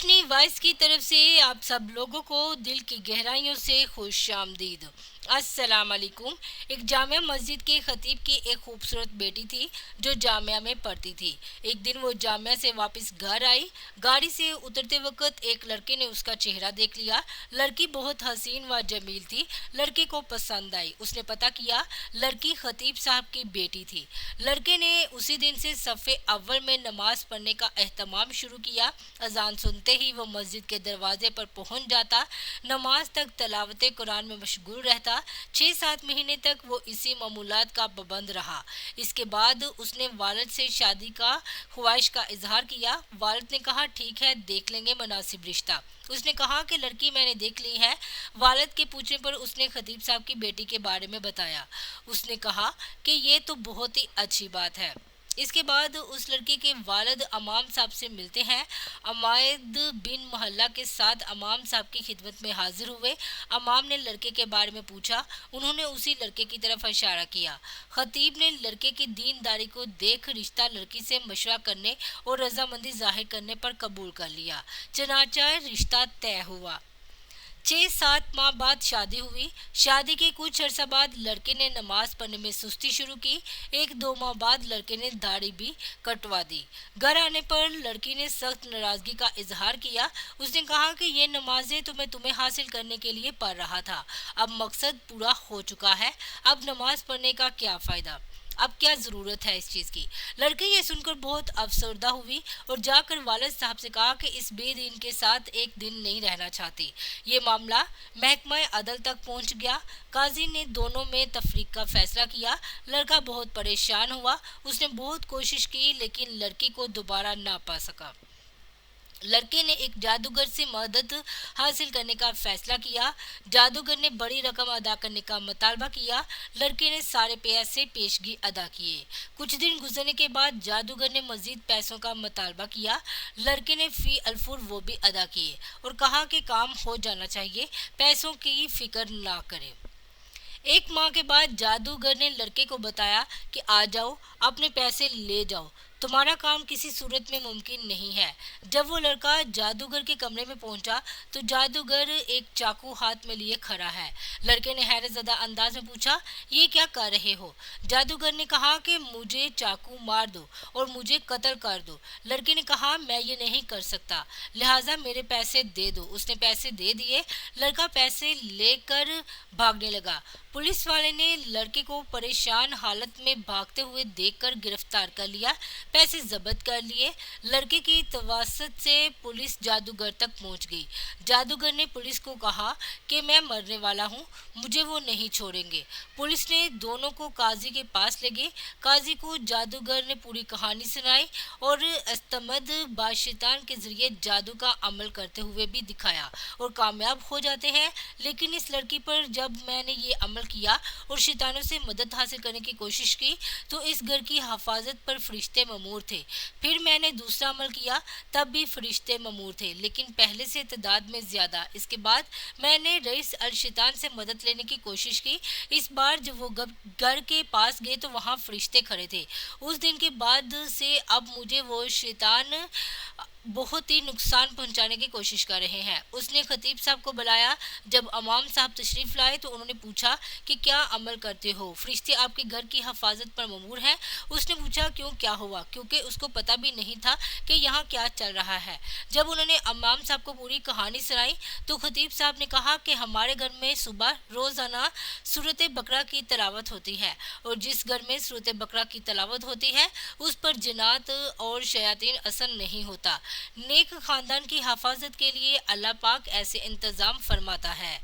रोशनी voice की तरफ से आप सब लोगों को दिल की गहराइयों से खुश आमदीद। अस्सलाम वालेकुम। एक जामिया मस्जिद के खतीब की एक खूबसूरत बेटी थी जो जामिया में पढ़ती थी। एक दिन वो जामिया से वापस घर आई। गाड़ी से उतरते वक्त एक लड़के ने उसका चेहरा देख लिया। लड़की बहुत हसीन व जमील थी। लड़के को पसंद आई। उसने पता किया लड़की खतीब साहब की बेटी थी। लड़के ने उसी दिन से सफ़े अव्वल में नमाज पढ़ने का एहतमाम शुरू किया। अजान सुनते ही वो मस्जिद के दरवाजे पर पहुंच जाता। नमाज तक तलावत कुरान में मशगूल रहता। 6-7 महीने तक वो इसी मामूलात का पाबंद रहा। इसके बाद उसने वालिद से शादी का ख्वाहिश का इजहार किया। वालिद ने कहा ठीक है, देख लेंगे मुनासिब रिश्ता। उसने कहा कि लड़की मैंने देख ली है। वालिद के पूछने पर उसने खतीब साहब की बेटी के बारे में बताया। उसने कहा कि ये तो बहुत ही अच्छी बात है। इसके बाद उस लड़की के वालिद अमाम साहब से मिलते हैं। अमायद बिन मोहल्ला के साथ अमाम साहब की खिदमत में हाजिर हुए। अमाम ने लड़के के बारे में पूछा। उन्होंने उसी लड़के की तरफ इशारा किया। खतीब ने लड़के की दीनदारी को देख रिश्ता लड़की से मशवरा करने और रजामंदी जाहिर करने पर कबूल कर लिया। चनाचा रिश्ता तय हुआ। 6-7 माह बाद शादी हुई। शादी के कुछ अर्सा बाद लड़के ने नमाज पढ़ने में सुस्ती शुरू की। 1-2 माह बाद लड़के ने दाढ़ी भी कटवा दी। घर आने पर लड़की ने सख्त नाराजगी का इजहार किया। उसने कहा कि ये नमाजें तो मैं तुम्हें हासिल करने के लिए पढ़ रहा था, अब मकसद पूरा हो चुका है, अब नमाज पढ़ने का क्या फ़ायदा, अब क्या ज़रूरत है इस चीज़ की। लड़की ये सुनकर बहुत अफसरदा हुई और जाकर वालिद साहब से कहा कि इस बेदीन के साथ एक दिन नहीं रहना चाहती। ये मामला महकमा अदल तक पहुंच गया। काजी ने दोनों में तफरीक का फैसला किया। लड़का बहुत परेशान हुआ। उसने बहुत कोशिश की लेकिन लड़की को दोबारा ना पा सका। लड़के ने एक जादूगर से मदद हासिल करने का फैसला किया। जादूगर ने बड़ी रकम अदा करने का मुतालबा किया। लड़के ने सारे पैसे पेशगी अदा किए। कुछ दिन गुजरने के बाद जादूगर ने मजीद पैसों का मुतालबा किया। लड़के ने फी अल्फुर वो भी अदा किए और कहा कि काम हो जाना चाहिए, पैसों की फिक्र ना करें। 1 माह के बाद जादूगर ने लड़के को बताया कि आ जाओ, अपने पैसे ले जाओ, तुम्हारा काम किसी सूरत में मुमकिन नहीं है। जब वो लड़का जादूगर के कमरे में पहुंचा तो जादूगर एक चाकू हाथ में लिए खड़ा है। लड़के ने हैरत ज़दा अंदाज में पूछा, ये क्या कर रहे हो? जादूगर ने कहा कि मुझे चाकू मार दो और मुझे कत्ल कर दो। लड़के ने कहा मैं ये नहीं कर सकता, लिहाजा मेरे पैसे दे दो। उसने पैसे दे दिए। लड़का पैसे लेकर भागने लगा। पुलिस वाले ने लड़के को परेशान हालत में भागते हुए देखकर गिरफ्तार कर लिया। पैसे जब्त कर लिए। लड़के की तवासत से पुलिस जादूगर तक पहुंच गई। जादूगर ने पुलिस को कहा कि मैं मरने वाला हूं, मुझे वो नहीं छोड़ेंगे। पुलिस ने दोनों को काजी के पास ले गए। काजी को जादूगर ने पूरी कहानी सुनाई और अस्तमद बादशैतान के जरिए जादू का अमल करते हुए भी दिखाया और कामयाब हो जाते हैं। लेकिन इस लड़की पर जब मैंने ये अमल किया और शैतानों से मदद हासिल करने की कोशिश की तो इस घर की हिफाजत पर फरिश्ते ममूर थे। फिर मैंने दूसरा अमल किया, तब भी फरिश्ते ममूर थे, लेकिन पहले से तादाद में ज्यादा। इसके बाद मैंने रईस अल शैतान से मदद लेने की कोशिश की। इस बार जब वो घर के पास गए तो वहाँ फरिश्ते खड़े थे। उस दिन के बाद से अब मुझे वो शैतान बहुत ही नुकसान पहुंचाने की कोशिश कर रहे हैं। उसने खतीब साहब को बुलाया। जब अमाम साहब तशरीफ लाए तो उन्होंने पूछा कि क्या अमल करते हो, फरिश्ते आपके घर की हिफाजत पर ममूर हैं। उसने पूछा क्यों, क्या हुआ, क्योंकि उसको पता भी नहीं था कि यहाँ क्या चल रहा है। जब उन्होंने अमाम साहब को पूरी कहानी सुनाई तो खतीब साहब ने कहा कि हमारे घर में सुबह रोज़ाना सूरत बकरा की तलावत होती है और जिस घर में सूरत बकरा की तलावत होती है उस पर जिन्नात और शयातीन असर नहीं होता। नेक खानदान की हिफाजत के लिए अल्लाह पाक ऐसे इंतज़ाम फरमाता है।